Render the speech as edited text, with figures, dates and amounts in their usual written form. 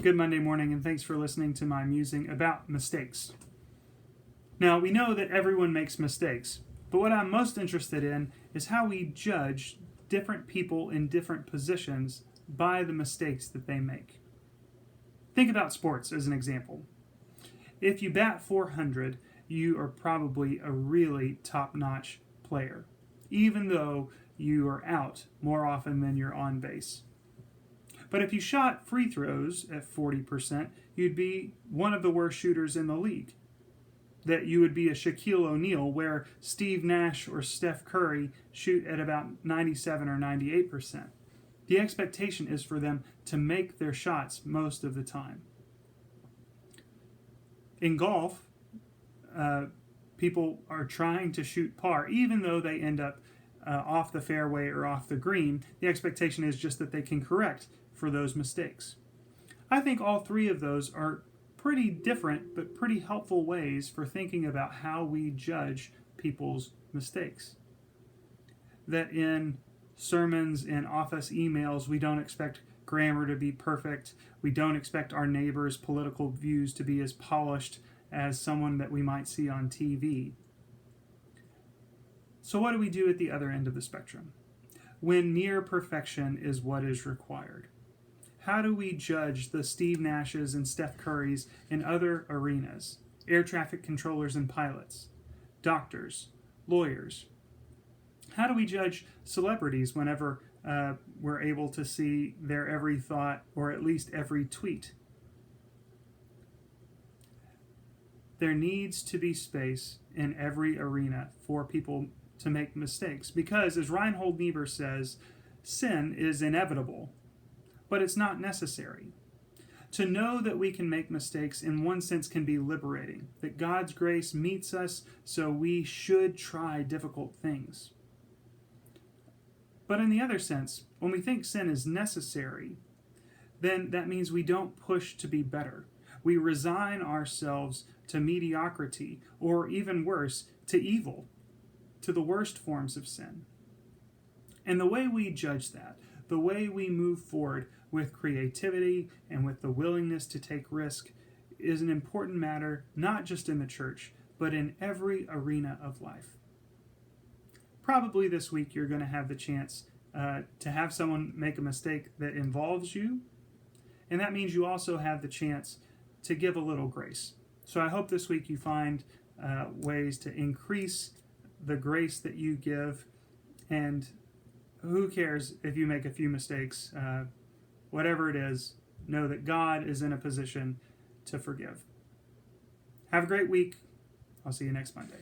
Good Monday morning, and thanks for listening to my musing about mistakes. Now, we know that everyone makes mistakes, but what I'm most interested in is how we judge different people in different positions by the mistakes that they make. Think about sports as an example. If you bat .400, you are probably a really top-notch player, even though you are out more often than you're on base. But if you shot free throws at 40%, you'd be one of the worst shooters in the league. That you would be a Shaquille O'Neal, where Steve Nash or Steph Curry shoot at about 97 or 98%. The expectation is for them to make their shots most of the time. In golf, people are trying to shoot par, even though they end up off the fairway or off the green. The expectation is just that they can correct for those mistakes. I think all three of those are pretty different but pretty helpful ways for thinking about how we judge people's mistakes. That in sermons and office emails, we don't expect grammar to be perfect. We don't expect our neighbors' political views to be as polished as someone that we might see on TV. So what do we do at the other end of the spectrum? When near perfection is what is required. How do we judge the Steve Nashes and Steph Currys in other arenas? Air traffic controllers and pilots, doctors, lawyers. How do we judge celebrities whenever we're able to see their every thought or at least every tweet? There needs to be space in every arena for people to make mistakes because, as Reinhold Niebuhr says, sin is inevitable, but it's not necessary. To know that we can make mistakes in one sense can be liberating, that God's grace meets us, so we should try difficult things. But in the other sense, when we think sin is necessary, then that means we don't push to be better. We resign ourselves to mediocrity, or even worse, to evil, to the worst forms of sin. And the way we judge that, the way we move forward with creativity and with the willingness to take risk, is an important matter, not just in the church, but in every arena of life. Probably this week you're going to have the chance to have someone make a mistake that involves you, and that means you also have the chance to give a little grace. So I hope this week you find ways to increase the grace that you give, and who cares if you make a few mistakes? Whatever it is, know that God is in a position to forgive. Have a great week. I'll see you next Monday.